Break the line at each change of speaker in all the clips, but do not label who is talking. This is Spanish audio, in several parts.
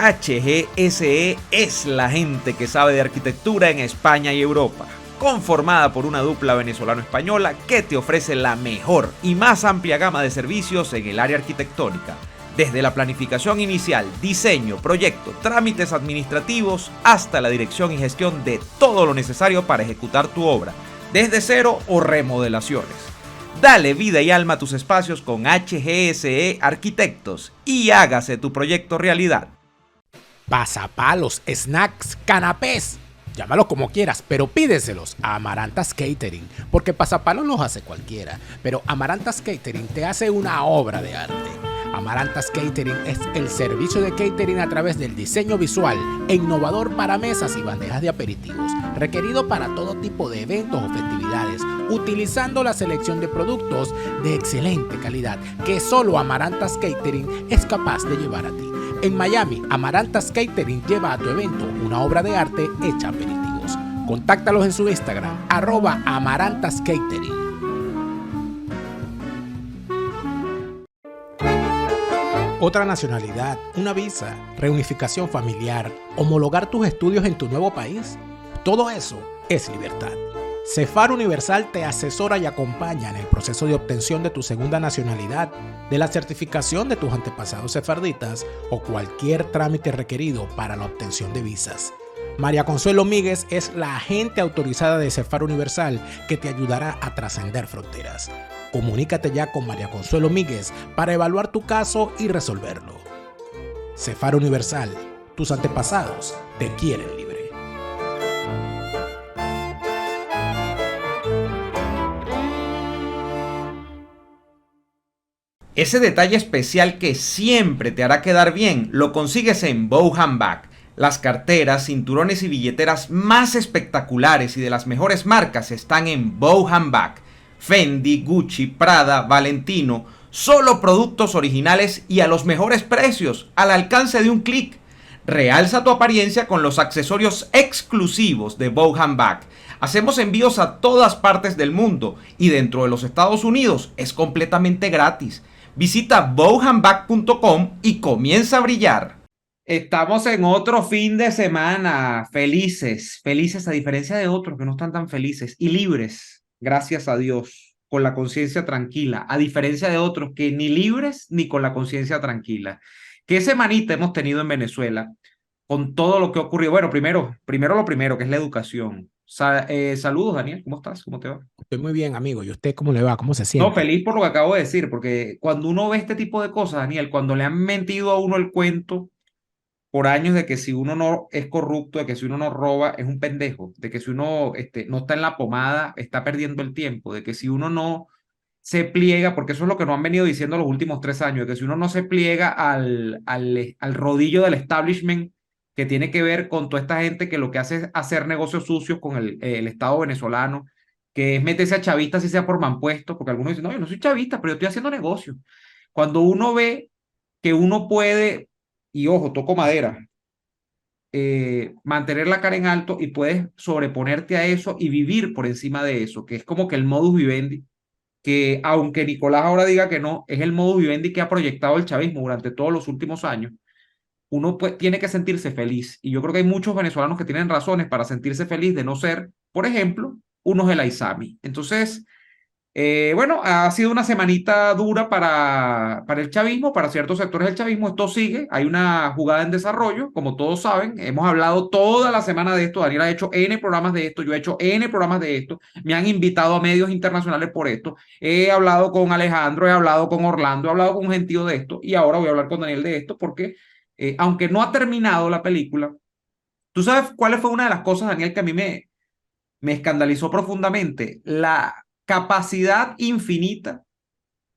HGSE es la gente que sabe de arquitectura en España y Europa, conformada por una dupla venezolano-española que te ofrece la mejor y más amplia gama de servicios en el área arquitectónica, desde la planificación inicial, diseño, proyecto, trámites administrativos, hasta la dirección y gestión de todo lo necesario para ejecutar tu obra, desde cero o remodelaciones. Dale vida y alma a tus espacios con HGSE Arquitectos y hágase tu proyecto realidad.
Pasapalos, snacks, canapés. Llámalo como quieras, pero pídeselos a Amarantas Catering, porque pasapalos los hace cualquiera, pero Amarantas Catering te hace una obra de arte. Amarantas Catering es el servicio de catering a través del diseño visual e innovador para mesas y bandejas de aperitivos, requerido para todo tipo de eventos o festividades, utilizando la selección de productos de excelente calidad que solo Amarantas Catering es capaz de llevar a ti. En Miami, Amarantas Catering lleva a tu evento una obra de arte hecha aperitivos. Contáctalos en su Instagram, @AmarantasCatering. Otra nacionalidad, una visa, reunificación familiar, homologar tus estudios en tu nuevo país. Todo eso es libertad. Cefar Universal te asesora y acompaña en el proceso de obtención de tu segunda nacionalidad, de la certificación de tus antepasados sefarditas o cualquier trámite requerido para la obtención de visas. María Consuelo Míguez es la agente autorizada de Cefar Universal que te ayudará a trascender fronteras. Comunícate ya con María Consuelo Míguez para evaluar tu caso y resolverlo. Cefar Universal, tus antepasados te quieren libre.
Ese detalle especial que siempre te hará quedar bien lo consigues en Bow Handbag. Las carteras, cinturones y billeteras más espectaculares y de las mejores marcas están en Bow Handbag. Fendi, Gucci, Prada, Valentino, solo productos originales y a los mejores precios, al alcance de un clic. Realza tu apariencia con los accesorios exclusivos de Bow Handbag. Hacemos envíos a todas partes del mundo y dentro de los Estados Unidos es completamente gratis. Visita bowhandbag.com y comienza a brillar. Estamos en otro fin de semana, felices a diferencia de otros que no están tan felices y libres, gracias a Dios, con la conciencia tranquila, a diferencia de otros que ni libres ni con la conciencia tranquila. ¿Qué semanita hemos tenido en Venezuela con todo lo que ocurrió? Bueno, primero lo primero, que es la educación. Saludos, Daniel, ¿cómo estás? ¿Cómo te va?
Estoy muy bien, amigo. ¿Y usted cómo le va? ¿Cómo se
No,
siente?
feliz por lo que acabo de decir, porque cuando uno ve este tipo de cosas, Daniel, cuando le han mentido a uno el cuento por años de que si uno no es corrupto, de que si uno no roba, es un pendejo, de que si uno no está en la pomada, está perdiendo el tiempo, de que si uno no se pliega, porque eso es lo que nos han venido diciendo los últimos 3 años, de que si uno no se pliega al rodillo del establishment que tiene que ver con toda esta gente que lo que hace es hacer negocios sucios con el Estado venezolano, que es meterse a chavistas si sea por mampuesto, porque algunos dicen, no, yo no soy chavista, pero yo estoy haciendo negocio. Cuando uno ve que uno puede, y ojo, toco madera, mantener la cara en alto y puedes sobreponerte a eso y vivir por encima de eso, que es como que el modus vivendi, que aunque Nicolás ahora diga que no, es el modus vivendi que ha proyectado el chavismo durante todos los últimos años. Uno tiene que sentirse feliz. Y yo creo que hay muchos venezolanos que tienen razones para sentirse feliz de no ser, por ejemplo, unos del Aizami. Entonces, bueno, ha sido una semanita dura para el chavismo, para ciertos sectores del chavismo. Esto sigue, hay una jugada en desarrollo, como todos saben. Hemos hablado toda la semana de esto. Daniel ha hecho N programas de esto, yo he hecho N programas de esto. Me han invitado a medios internacionales por esto. He hablado con Alejandro, he hablado con Orlando, he hablado con un gentío de esto y ahora voy a hablar con Daniel de esto porque, aunque no ha terminado la película, ¿tú sabes cuál fue una de las cosas, Daniel, que a mí me escandalizó profundamente? La capacidad infinita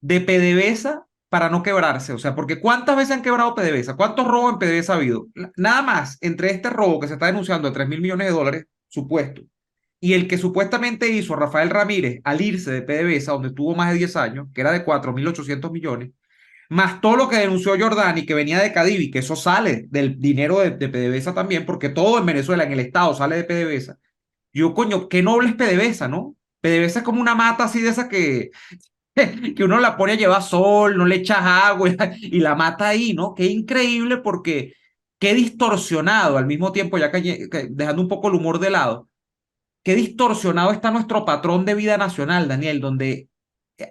de PDVSA para no quebrarse. O sea, porque ¿cuántas veces han quebrado PDVSA? ¿Cuántos robos en PDVSA ha habido? Nada más entre este robo que se está denunciando de 3.000 millones de dólares, supuesto, y el que supuestamente hizo Rafael Ramírez al irse de PDVSA, donde tuvo más de 10 años, que era de 4.800 millones, más todo lo que denunció Jordani, que venía de Cadivi, que eso sale del dinero de PDVSA también, porque todo en Venezuela, en el Estado, sale de PDVSA. Yo, coño, qué noble es PDVSA, ¿no? PDVSA es como una mata así de esa que uno la pone a llevar sol, no le echas agua y la mata ahí, ¿no? Qué increíble porque qué distorsionado al mismo tiempo, ya dejando un poco el humor de lado, qué distorsionado está nuestro patrón de vida nacional, Daniel, donde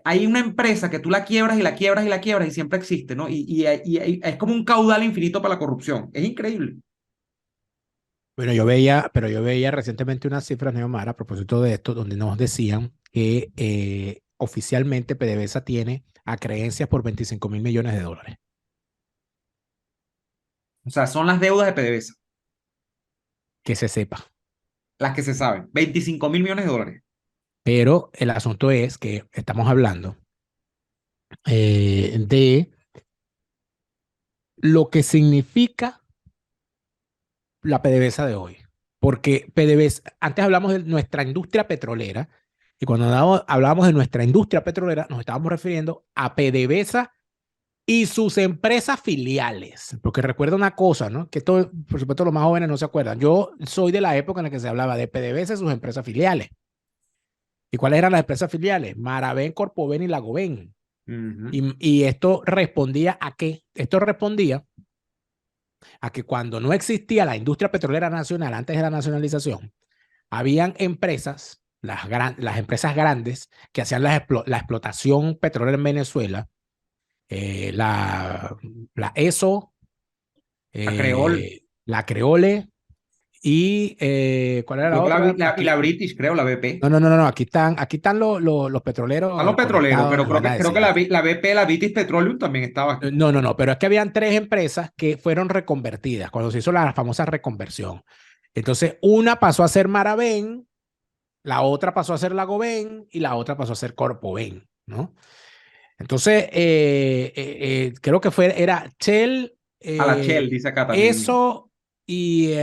hay una empresa que tú la quiebras y la quiebras y la quiebras y siempre existe, ¿no? Y es como un caudal infinito para la corrupción. Es increíble.
Bueno, pero yo veía recientemente unas cifras, Neomar, a propósito de esto, donde nos decían que oficialmente PDVSA tiene acreencias por 25.000 millones de dólares.
O sea, son las deudas de PDVSA,
Que se sepa.
las que se saben. 25.000 millones de dólares.
Pero el asunto es que estamos hablando de lo que significa la PDVSA de hoy. Porque PDVSA, antes hablamos de nuestra industria petrolera, y cuando hablábamos de nuestra industria petrolera, nos estábamos refiriendo a PDVSA y sus empresas filiales. Porque recuerda una cosa, ¿no? Que todo, por supuesto, los más jóvenes no se acuerdan. Yo soy de la época en la que se hablaba de PDVSA y sus empresas filiales. ¿Y cuáles eran las empresas filiales? Maraven, Corpoven y Lagoven.
Ujú.
Y esto respondía a qué? Esto respondía a que cuando no existía la industria petrolera nacional antes de la nacionalización, habían empresas, las empresas grandes que hacían la explotación petrolera en Venezuela, la, la ESO,
La Creol.
la Creole y ¿cuál era la
Creo que
otra?
y la
Aquí,
British, creo, la BP.
no, aquí están los
A los
petroleros
petroleros,
conectados
pero
en la
creo que
NADESI.
la BP, la British Petroleum también estaba aquí.
No, pero es que habían tres empresas que fueron reconvertidas cuando se hizo la famosa reconversión. Entonces, una pasó a ser Maraven, la otra pasó a ser Lagoven y la otra pasó a ser Corpoven, ¿no? Entonces, creo que era Shell,
A la Shell, dice acá también.
eso y
Yo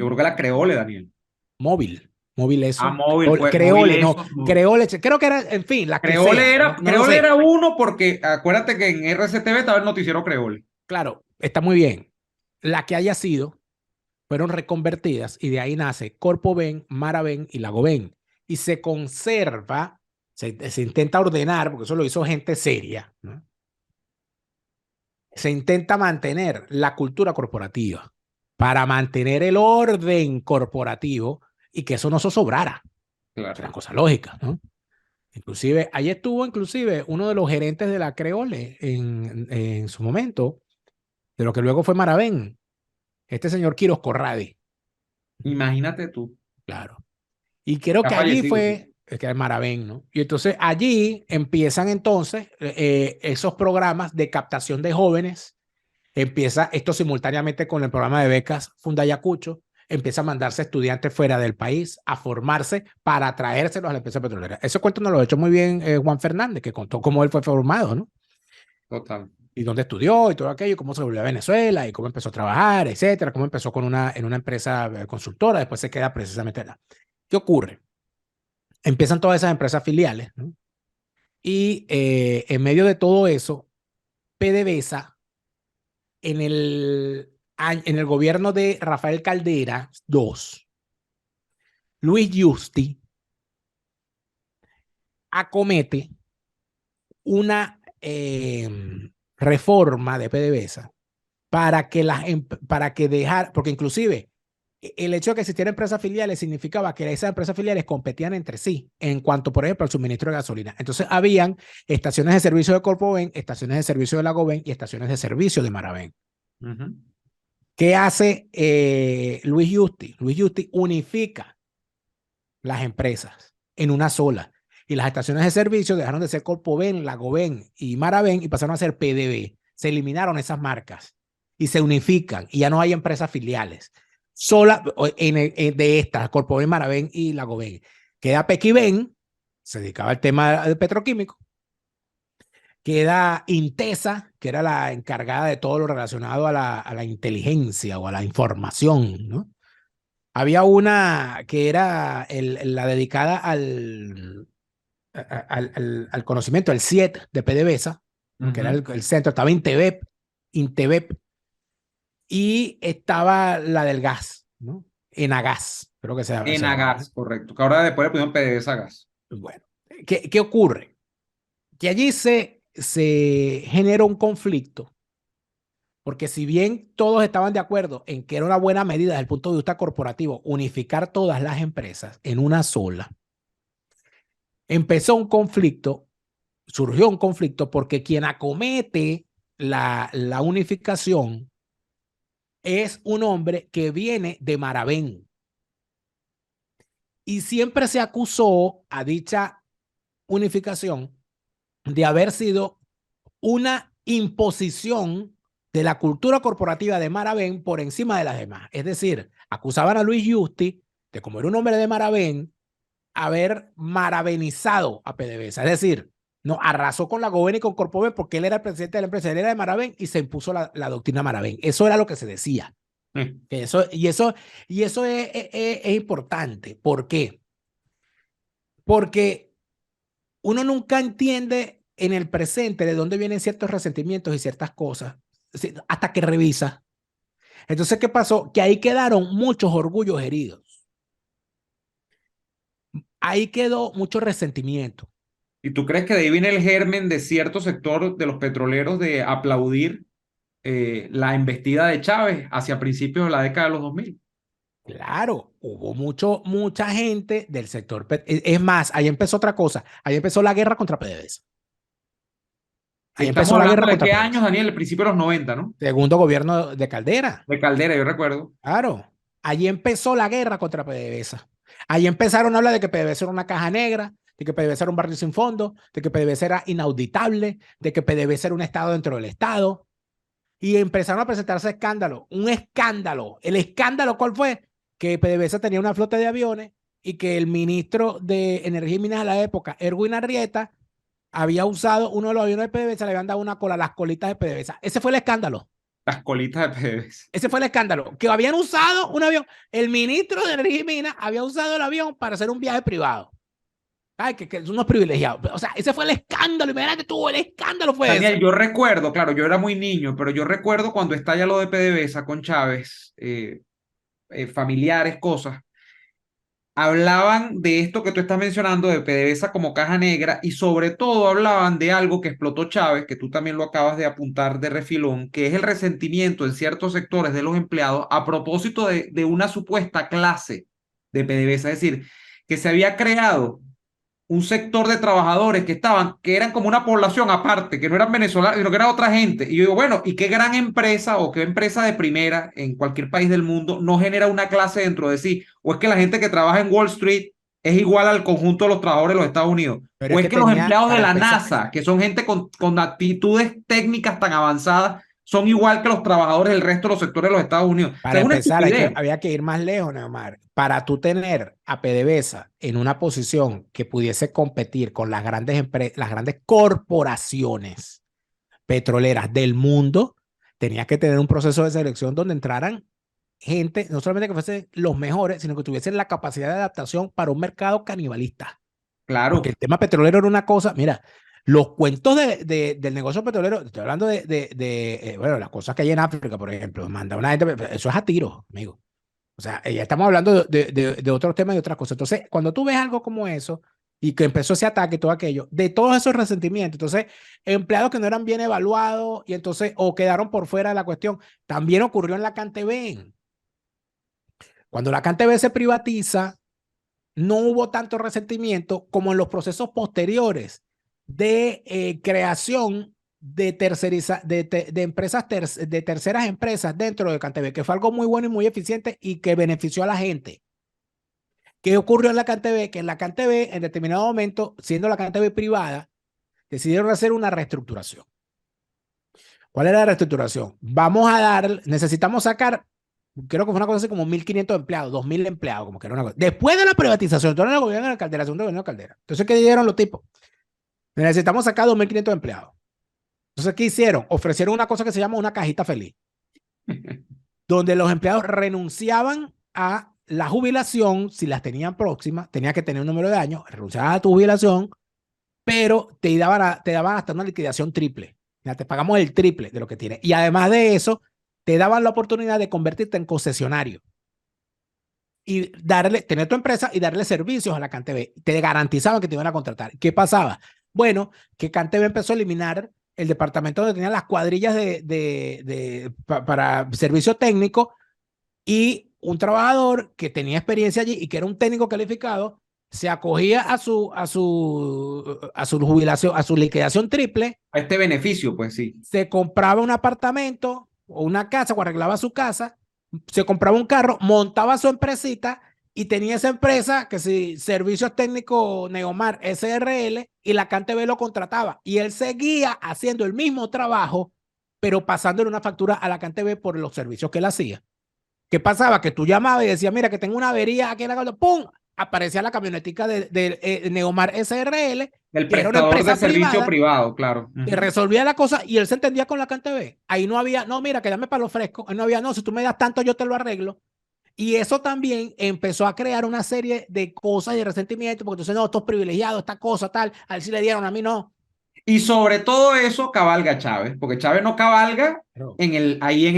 creo que la Creole, Daniel.
móvil
Ah,
eso,
móvil, pues, móvil
Creole, no,
eso.
Creole, creo que era, en fin, las que
Creole
sean, no,
era,
no lo
Creole
sé.
era uno porque acuérdate que en RCTV estaba el noticiero Creole.
Claro, está muy bien. La que haya sido, fueron reconvertidas y de ahí nace Corpoven, Maraven y Lagoven. Y se conserva, se intenta ordenar, porque eso lo hizo gente seria, ¿no? Se intenta mantener la cultura corporativa para mantener el orden corporativo y que eso no zozobrara. Es
Claro.
una cosa lógica, ¿no? Inclusive, ahí estuvo inclusive uno de los gerentes de la Creole en su momento, de lo que luego fue Maraven, este señor Quiros Corradi,
Imagínate tú.
claro. Y creo
Que ha
que allí
fallecido, sí.
fue, es que es Maravén, ¿no? Y entonces allí empiezan entonces esos programas de captación de jóvenes. Empieza esto simultáneamente con el programa de becas Fundayacucho. Empieza a mandarse estudiantes fuera del país a formarse para traérselos a la empresa petrolera. Ese cuento nos lo ha hecho muy bien Juan Fernández, que contó cómo él fue formado, ¿no?
Total.
Y dónde estudió y todo aquello, cómo se volvió a Venezuela y cómo empezó a trabajar, etcétera, cómo empezó en una empresa consultora, después se queda precisamente la. ¿Qué ocurre? Empiezan todas esas empresas filiales, ¿no? Y en medio de todo eso, PDVSA, en el gobierno de Rafael Caldera II, Luis Justi acomete una reforma de PDVSA para que dejar, porque inclusive el hecho de que existieran empresas filiales significaba que esas empresas filiales competían entre sí en cuanto, por ejemplo, al suministro de gasolina. Entonces, habían estaciones de servicio de Corpoven, estaciones de servicio de Lagoven y estaciones de servicio de Maraven.
Ujú.
¿Qué hace Luis Justi? Luis Justi unifica las empresas en una sola. Y las estaciones de servicio dejaron de ser Corpoven, Lagoven y Maraven y pasaron a ser PDV. Se eliminaron esas marcas y se unifican y ya no hay empresas filiales. Sola de estas, Corpoven, Maraven y Lagoven. Queda Pequiven, se dedicaba al tema del petroquímico. Queda Intesa, que era la encargada de todo lo relacionado a la inteligencia o a la información, ¿no? Había una que era la dedicada al conocimiento, el CIET de PDVSA, ¿no? Que era
Ujú.
el centro, estaba Intevep, y estaba la del gas, ¿no? Enagas, creo que se
En
llamaba, ¿no?
Agas, correcto. Que ahora después le pusieron PDVSA Gas.
Bueno, ¿qué ocurre? Que allí se generó un conflicto Porque si bien todos estaban de acuerdo en que era una buena medida desde el punto de vista corporativo unificar todas las empresas en una sola, empezó un conflicto, surgió un conflicto porque quien acomete la unificación es un hombre que viene de Maravén. Y siempre se acusó a dicha unificación de haber sido una imposición de la cultura corporativa de Maravén por encima de las demás. Es decir, acusaban a Luis Justi de, como era un hombre de Maravén, haber maravenizado a PDVSA. Es decir, no arrasó con la Gobern y con Corpoven porque él era el presidente de la empresa, él era de Maravén y se impuso la doctrina Maravén. Eso era lo que se decía. Que eso es importante. ¿Por qué? Porque uno nunca entiende en el presente de dónde vienen ciertos resentimientos y ciertas cosas hasta que revisa. Entonces, ¿qué pasó? Que ahí quedaron muchos orgullos heridos. Ahí quedó mucho resentimiento.
¿Y tú crees que de ahí viene el germen de cierto sector de los petroleros de aplaudir la embestida de Chávez hacia principios de la década de los 2000?
Claro, hubo mucha gente del sector. Es más, ahí empezó otra cosa. Ahí empezó la guerra contra PDVSA.
Y
Ahí
estamos
empezó la
hablando
guerra
de
contra
qué años,
PDVSA.
Daniel, el principio de los 90, ¿no?
Segundo gobierno de Caldera.
De Caldera, yo recuerdo.
Claro. Allí empezó la guerra contra PDVSA. Allí empezaron a hablar de que PDVSA era una caja negra, de que PDVSA era un barril sin fondo, de que PDVSA era inauditable, de que PDVSA era un estado dentro del estado. Y empezaron a presentarse escándalos. Un escándalo. ¿El escándalo cuál fue? Que PDVSA tenía una flota de aviones y que el ministro de Energía y Minas de la época, Erwin Arrieta, había usado uno de los aviones de PDVSA, le habían dado una cola, las colitas de PDVSA. Ese fue el escándalo.
Las colitas de PDVSA.
Ese fue el escándalo. Que habían usado un avión. El ministro de Energía y Minas había usado el avión para hacer un viaje privado. Ay, que son unos privilegiados. O sea, ese fue el escándalo. Imagínate tú, el escándalo fue
Daniel,
ese.
yo recuerdo, claro, yo era muy niño, pero yo recuerdo cuando estalla lo de PDVSA con Chávez, familiares, cosas, hablaban de esto que tú estás mencionando, de PDVSA como caja negra, y sobre todo hablaban de algo que explotó Chávez, que tú también lo acabas de apuntar de refilón, que es el resentimiento en ciertos sectores de los empleados a propósito de una supuesta clase de PDVSA, es decir, que se había creado un sector de trabajadores que estaban, que eran como una población aparte, que no eran venezolanos, sino que era otra gente. Y yo digo, bueno, ¿y qué gran empresa o qué empresa de primera en cualquier país del mundo no genera una clase dentro de sí? ¿O es que la gente que trabaja en Wall Street es igual al conjunto de los trabajadores de los Estados Unidos?
Pero
¿O
es
es
que
que los
tenía,
empleados de
para
la
empezar,
NASA, que son gente con actitudes técnicas tan avanzadas, son igual que los trabajadores del resto de los sectores de los Estados Unidos? O sea,
para
es una
empezar
estupidez.
había que ir más lejos, Neomar. Para tú tener a PDVSA en una posición que pudiese competir con las grandes corporaciones petroleras del mundo, tenías que tener un proceso de selección donde entraran gente, no solamente que fuesen los mejores, sino que tuviesen la capacidad de adaptación para un mercado canibalista. Porque
Claro,
el tema petrolero era una cosa, mira, los cuentos del negocio petrolero, estoy hablando bueno, las cosas que hay en África, por ejemplo, manda una gente, eso es a tiro, amigo. O sea, ya estamos hablando de otros temas y otras cosas. Entonces, cuando tú ves algo como eso y que empezó ese ataque y todo aquello, de todos esos resentimientos, entonces, empleados que no eran bien evaluados y entonces, o quedaron por fuera de la cuestión, también ocurrió en la CanTV. Cuando la CanTV se privatiza, no hubo tanto resentimiento como en los procesos posteriores de creación de empresas de terceras empresas dentro de CanTV, que fue algo muy bueno y muy eficiente y que benefició a la gente. ¿Qué ocurrió en la CanTV? Que en la CanTV, en determinado momento, siendo la CanTV privada, decidieron hacer una reestructuración. ¿Cuál era la reestructuración? Necesitamos sacar, creo que fue una cosa así como 1.500 empleados, 2.000 empleados, como que era una cosa. Después de la privatización, todo el gobierno de Caldera, segundo gobierno de Caldera. Entonces, ¿qué dijeron los tipos? Necesitamos sacar 2.500 empleados. Entonces, ¿qué hicieron? Ofrecieron una cosa que se llama una cajita feliz, donde los empleados renunciaban a la jubilación, si las tenían próximas, tenía que tener un número de años, renunciaban a tu jubilación, pero te daban hasta una liquidación triple. Ya te pagamos el triple de lo que tienes. Y además de eso, te daban la oportunidad de convertirte en concesionario y tener tu empresa y darle servicios a la CanTV. Te garantizaban que te iban a contratar. ¿Qué pasaba? Bueno, que CanTV empezó a eliminar el departamento donde tenían las cuadrillas para servicio técnico, y un trabajador que tenía experiencia allí y que era un técnico calificado se acogía a su jubilación, a su liquidación triple,
A este beneficio, pues sí.
se compraba un apartamento o una casa o arreglaba su casa, se compraba un carro, montaba su empresita y tenía esa empresa que si Servicios Técnicos Neomar SRL, y la CanTV lo contrataba y él seguía haciendo el mismo trabajo, pero pasándole una factura a la CanTV por los servicios que él hacía. ¿Qué pasaba? Que tú llamabas y decías, mira, que tengo una avería aquí en la casa, ¡pum! Aparecía la camionetica de Neomar SRL,
El
que era una
prestador de
empresa
servicio
privada,
privado, claro.
que
Ujú.
resolvía la cosa y él se entendía con la CanTV. Ahí no había, no, mira, que dame para lo fresco. Ahí no había, no, si tú me das tanto, yo te lo arreglo. Y eso también empezó a crear una serie de cosas y de resentimiento, porque entonces, no, estos privilegiados, esta cosa, tal, a él sí le dieron, a mí no.
Y sobre todo eso cabalga Chávez, porque Chávez no cabalga
Pero,
ahí en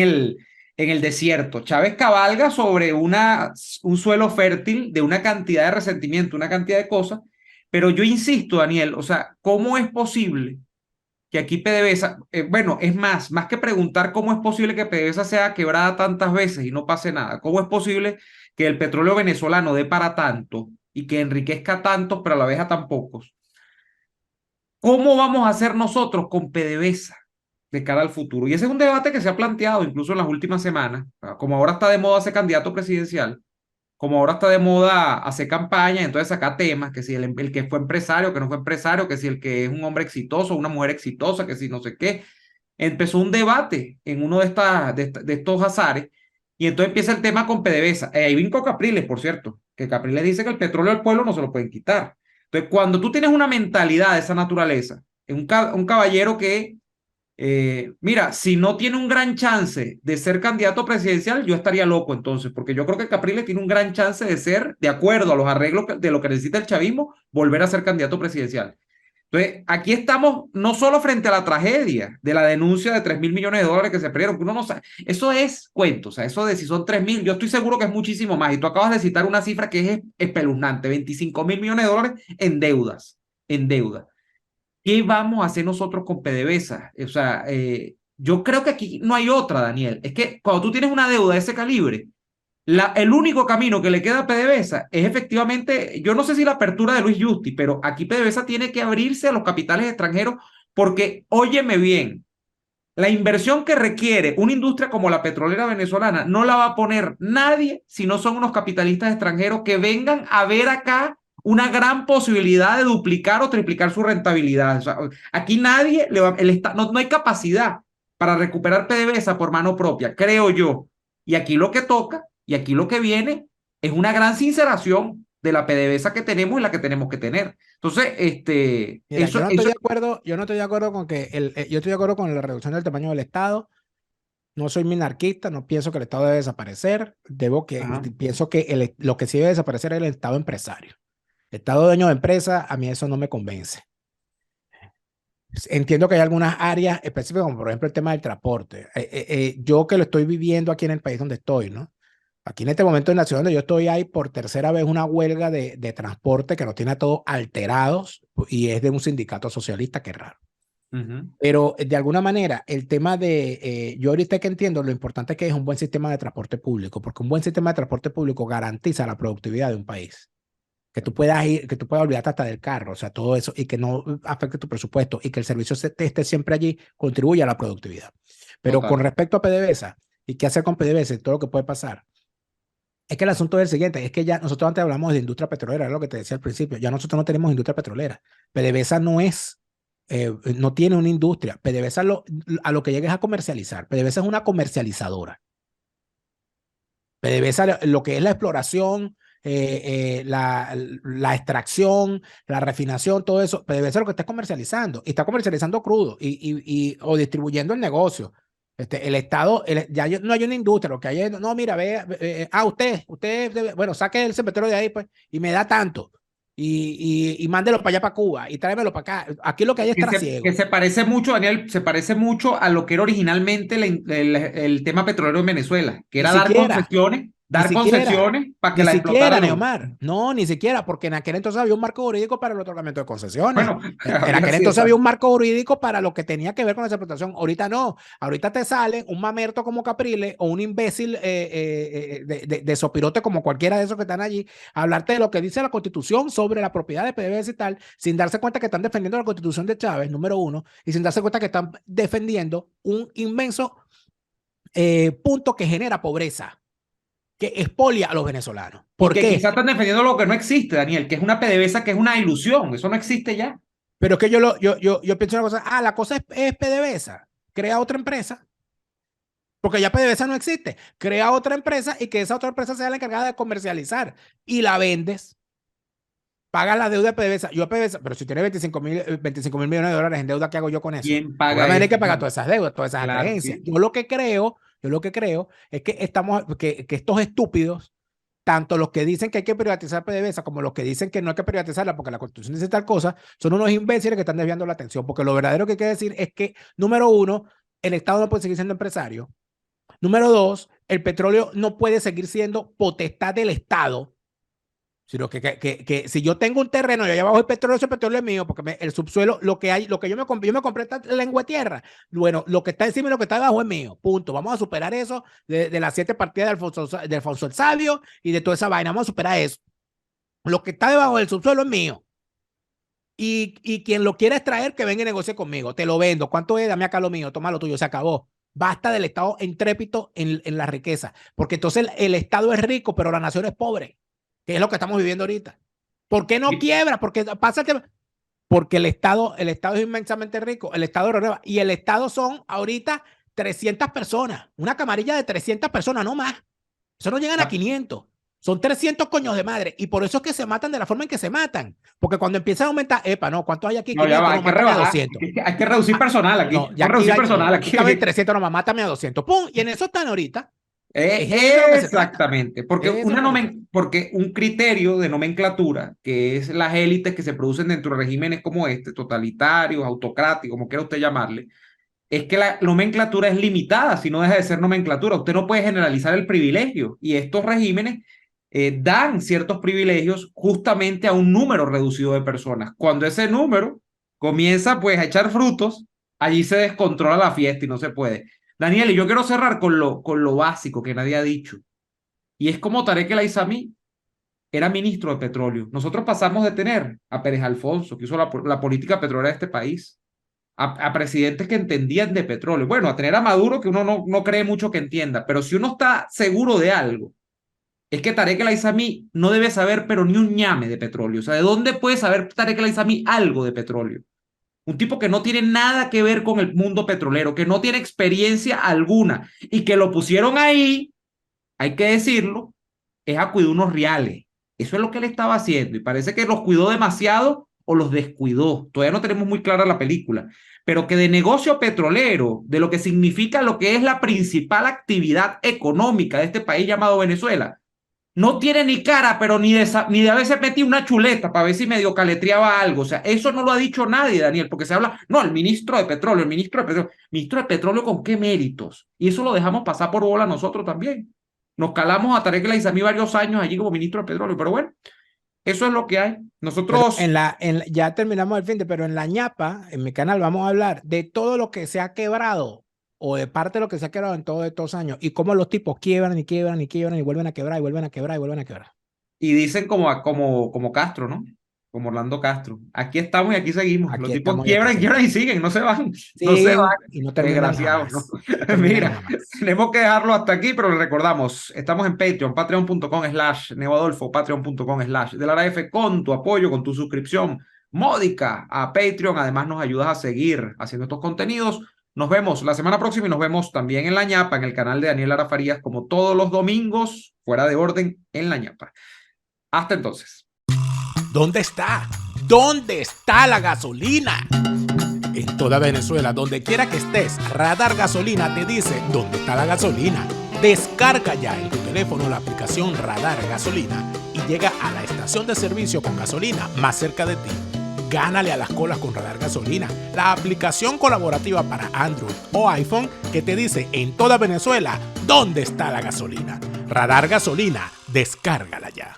el desierto. Chávez cabalga sobre un suelo fértil de una cantidad de resentimiento, una cantidad de cosas. Pero yo insisto, Daniel, o sea, ¿cómo es posible que aquí PDVSA, bueno, es más que preguntar cómo es posible que PDVSA sea quebrada tantas veces y no pase nada? ¿Cómo es posible que el petróleo venezolano dé para tanto y que enriquezca a tantos, pero a la vez a tan pocos? ¿Cómo vamos a hacer nosotros con PDVSA de cara al futuro? Y ese es un debate que se ha planteado incluso en las últimas semanas. Como ahora está de moda ser candidato presidencial, como ahora está de moda hacer campaña, entonces sacar temas, que si el que fue empresario, que no fue empresario, que si el que es un hombre exitoso, una mujer exitosa, que si no sé qué. Empezó un debate en uno de estos azares, y entonces empieza el tema con PDVSA. Ahí vino Capriles, por cierto, que Capriles dice que el petróleo del pueblo no se lo pueden quitar. Entonces, cuando tú tienes una mentalidad de esa naturaleza, un caballero que, mira, si no tiene un gran chance de ser candidato presidencial, yo estaría loco entonces, porque yo creo que Capriles tiene un gran chance de ser, de acuerdo a los arreglos de lo que necesita el chavismo, volver a ser candidato presidencial. Entonces, aquí estamos no solo frente a la tragedia de la denuncia de 3.000 millones de dólares que se perdieron, que uno no sabe, eso es cuento, o sea, eso de si son 3.000, yo estoy seguro que es muchísimo más, y tú acabas de citar una cifra que es espeluznante, 25.000 millones de dólares en deudas, en deuda. ¿Qué vamos a hacer nosotros con PDVSA? O sea, yo creo que aquí no hay otra, Daniel, es que cuando tú tienes una deuda de ese calibre, el único camino que le queda a PDVSA es efectivamente, yo no sé si la apertura de Luis Justi, pero aquí PDVSA tiene que abrirse a los capitales extranjeros porque, óyeme bien, la inversión que requiere una industria como la petrolera venezolana no la va a poner nadie si no son unos capitalistas extranjeros que vengan a ver acá una gran posibilidad de duplicar o triplicar su rentabilidad. O sea, aquí nadie, no hay capacidad para recuperar PDVSA por mano propia, creo yo. Y aquí lo que toca, y aquí lo que viene, es una gran sinceración de la PDVSA que tenemos y la que tenemos que tener. Entonces,
mira, yo no estoy de acuerdo con que yo estoy de acuerdo con la reducción del tamaño del Estado. No soy minarquista, no pienso que el Estado debe desaparecer.
ajá.
Pienso que lo que sí debe desaparecer es el Estado empresario. El Estado dueño de empresa, a mí eso no me convence. Entiendo que hay algunas áreas específicas, como por ejemplo el tema del transporte. Yo que lo estoy viviendo aquí en el país donde estoy, ¿no? Aquí en este momento en la ciudad donde yo estoy hay por tercera vez una huelga de transporte que nos tiene a todos alterados, y es de un sindicato socialista, que es raro.
Ujú.
Pero de alguna manera el tema yo ahorita que entiendo lo importante que es un buen sistema de transporte público, porque un buen sistema de transporte público garantiza la productividad de un país. Que tú puedas olvidarte hasta del carro, o sea, todo eso, y que no afecte tu presupuesto, y que el servicio esté siempre allí, contribuye a la productividad. Pero con
Total.
respecto a PDVSA, y qué hacer con PDVSA y todo lo que puede pasar, es que el asunto es el siguiente, es que ya nosotros antes hablamos de industria petrolera, es lo que te decía al principio, ya nosotros no tenemos industria petrolera. PDVSA no tiene una industria. PDVSA a lo que llega es a comercializar. PDVSA es una comercializadora. PDVSA, lo que es la exploración, la extracción, la refinación, todo eso, PDVSA lo que está comercializando, y está comercializando crudo o distribuyendo el negocio. El Estado, no hay una industria, lo que hay es, no, mira, bueno, saque ese petróleo de ahí, pues, y me da tanto, y mándelo para allá, para Cuba, y tráemelo para acá. Aquí lo que hay es
Que
trasiego.
se parece mucho, Daniel, se parece mucho a lo que era originalmente el tema petrolero en Venezuela, que
Ni
era dar
siquiera,
concesiones.
Ni
dar
siquiera,
concesiones para que
ni
la
siquiera,
explotaran los...
Neomar. No, ni siquiera, porque en aquel entonces había un marco jurídico para el otorgamiento de concesiones.
Bueno,
En
había
aquel
sido
entonces había un
exacto.
marco jurídico para lo que tenía que ver con esa explotación. Ahorita no. Ahorita te sale un mamerto como Capriles o un imbécil de sopirote como cualquiera de esos que están allí, a hablarte de lo que dice la Constitución sobre la propiedad de PDVSA y tal, sin darse cuenta que están defendiendo la Constitución de Chávez, número uno, y sin darse cuenta que están defendiendo un inmenso punto que genera pobreza, que expolia a los venezolanos.
Y
¿Por
que
qué?
quizás están defendiendo lo que no existe, Daniel, que es una PDVSA, que es una ilusión. Eso no existe ya.
Pero es que yo pienso una cosa, la cosa es PDVSA, crea otra empresa, porque ya PDVSA no existe, crea otra empresa y que esa otra empresa sea la encargada de comercializar y la vendes, pagas la deuda de PDVSA, yo a PDVSA, pero si tiene 25 mil millones de dólares en deuda, ¿qué hago yo con eso?
¿Quién
Yo voy a
paga
tener
eso?
que pagar todas esas deudas, todas esas
Claro,
creencias.
sí.
Yo lo que creo es que que estos estúpidos, tanto los que dicen que hay que privatizar PDVSA como los que dicen que no hay que privatizarla porque la Constitución dice tal cosa, son unos imbéciles que están desviando la atención. Porque lo verdadero que hay que decir es que, número uno, el Estado no puede seguir siendo empresario. Número dos, el petróleo no puede seguir siendo potestad del Estado, sino que si yo tengo un terreno y allá abajo el petróleo, ese petróleo es mío, porque el subsuelo, lo que hay, lo que yo me compré esta lengua de tierra, bueno, lo que está encima y lo que está abajo es mío, punto. Vamos a superar eso de las 7 partidas de Alfonso el Sabio y de toda esa vaina, vamos a superar eso. Lo que está debajo del subsuelo es mío. Y quien lo quiera extraer, que venga y negocie conmigo. Te lo vendo. ¿Cuánto es? Dame acá lo mío. Toma lo tuyo. Se acabó. Basta del Estado intrépito en la riqueza. Porque entonces el Estado es rico, pero la nación es pobre. Que es lo que estamos viviendo ahorita. ¿Por qué no quiebra? Porque pasa que... Porque el Estado es inmensamente rico. El Estado renueva. Y el Estado son ahorita 300 personas. Una camarilla de 300 personas, no más. Eso no llegan a 500. Son 300 coños de madre. Y por eso es que se matan de la forma en que se matan. Porque cuando empiezan a aumentar, no, ¿cuántos hay aquí?
No, ya va,
500,
hay
no,
que
mátame a
rebajar,
200.
hay que reducir personal
No,
aquí,
no,
hay
ya
que
aquí,
reducir personal
aquí
aquí.
caben 300 nomás, mátame a 200. ¡Pum! Y en eso están ahorita. Es eso lo que se trata.
Exactamente, porque,
Eso es lo que se trata.
porque un criterio de nomenclatura, que es las élites que se producen dentro de regímenes como este, totalitarios, autocráticos, como quiera usted llamarle, es que la nomenclatura es limitada, si no deja de ser nomenclatura. Usted no puede generalizar el privilegio y estos regímenes dan ciertos privilegios justamente a un número reducido de personas. Cuando ese número comienza pues a echar frutos, allí se descontrola la fiesta y no se puede. Daniel, y yo quiero cerrar con lo básico que nadie ha dicho, y es como Tarek El Aissami era ministro de petróleo. Nosotros pasamos de tener a Pérez Alfonso, que hizo la política petrolera de este país, a presidentes que entendían de petróleo. Bueno, a tener a Maduro, que uno no cree mucho que entienda, pero si uno está seguro de algo, es que Tarek El Aissami no debe saber, pero ni un ñame de petróleo. O sea, ¿de dónde puede saber Tarek El Aissami algo de petróleo? Un tipo que no tiene nada que ver con el mundo petrolero, que no tiene experiencia alguna y que lo pusieron ahí, hay que decirlo, es a cuidar unos reales. Eso es lo que él estaba haciendo y parece que los cuidó demasiado o los descuidó. Todavía no tenemos muy clara la película, pero que de negocio petrolero, de lo que significa lo que es la principal actividad económica de este país llamado Venezuela, no tiene ni cara, pero ni de a veces metí una chuleta para ver si medio caletreaba algo. O sea, eso no lo ha dicho nadie, Daniel, porque se habla, no, el ministro de petróleo, el ministro de petróleo. ¿Ministro de petróleo con qué méritos? Y eso lo dejamos pasar por bola nosotros también. Nos calamos a Tarek El Aissami varios años allí como ministro de petróleo, pero bueno, eso es lo que hay.
Pero
Nosotros,
ya terminamos el fin de, pero en la ñapa, en mi canal, vamos a hablar de todo lo que se ha quebrado o de parte de lo que se ha quebrado en todos estos años y cómo los tipos quiebran y quiebran y quiebran y vuelven a quebrar y vuelven a quebrar y vuelven a quebrar.
y dicen como Castro, ¿no? Como Orlando Castro. Aquí estamos y aquí seguimos. Los
Aquí
tipos
estamos y aquí
quiebran y
seguimos.
siguen, no se van, no se van.
Siguen y no terminan
Desgraciados, ¿no?
jamás. No terminan
Mira,
jamás.
tenemos que dejarlo hasta aquí, pero le recordamos, estamos en Patreon, patreon.com/Neoadolfo, patreon.com/. De la F con tu apoyo, con tu suscripción módica a Patreon. Además, nos ayudas a seguir haciendo estos contenidos. Nos vemos la semana próxima y nos vemos también en La Ñapa, en el canal de Daniel Lara Farías, como todos los domingos, fuera de orden, en La Ñapa. Hasta entonces.
¿Dónde está? ¿Dónde está la gasolina? En toda Venezuela, donde quiera que estés, Radar Gasolina te dice dónde está la gasolina. Descarga ya en tu teléfono la aplicación Radar Gasolina y llega a la estación de servicio con gasolina más cerca de ti. Gánale a las colas con Radar Gasolina, la aplicación colaborativa para Android o iPhone que te dice en toda Venezuela dónde está la gasolina. Radar Gasolina, descárgala ya.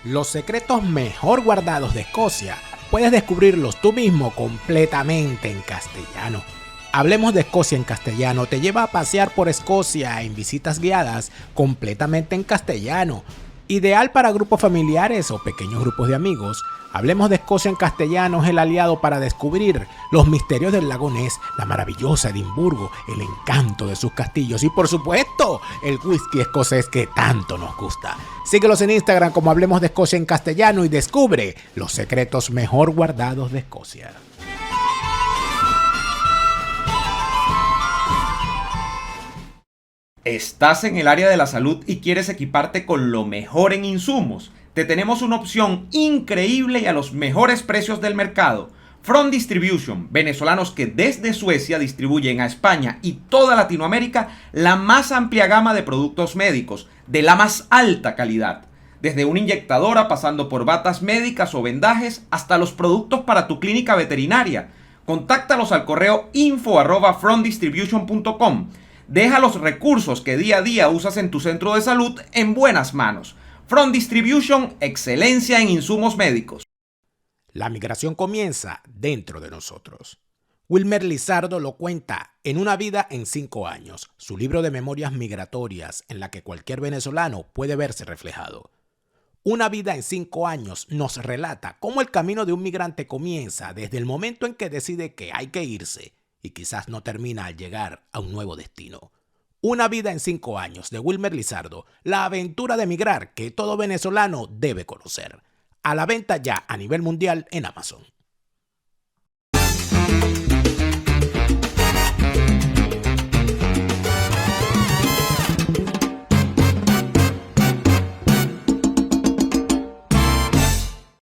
Los secretos mejor guardados de Escocia puedes descubrirlos tú mismo completamente en castellano. Hablemos de Escocia en castellano te lleva a pasear por Escocia en visitas guiadas completamente en castellano. Ideal para grupos familiares o pequeños grupos de amigos. Hablemos de Escocia en castellano es el aliado para descubrir los misterios del lago Ness, la maravillosa Edimburgo, el encanto de sus castillos y por supuesto el whisky escocés que tanto nos gusta. Síguelos en Instagram como Hablemos de Escocia en castellano y descubre los secretos mejor guardados de Escocia.
¿Estás en el área de la salud y quieres equiparte con lo mejor en insumos? Te tenemos una opción increíble y a los mejores precios del mercado. From Distribution, venezolanos que desde Suecia distribuyen a España y toda Latinoamérica la más amplia gama de productos médicos de la más alta calidad. Desde una inyectadora pasando por batas médicas o vendajes hasta los productos para tu clínica veterinaria. Contáctalos al correo info@fromdistribution.com. Deja los recursos que día a día usas en tu centro de salud en buenas manos. From Distribution, excelencia en insumos médicos.
La migración comienza dentro de nosotros. Wilmer Lizardo lo cuenta en Una vida en 5 años, su libro de memorias migratorias en la que cualquier venezolano puede verse reflejado. Una vida en 5 años nos relata cómo el camino de un migrante comienza desde el momento en que decide que hay que irse y quizás no termina al llegar a un nuevo destino. Una vida en 5 años de Wilmer Lizardo, la aventura de migrar que todo venezolano debe conocer. A la venta ya a nivel mundial en Amazon.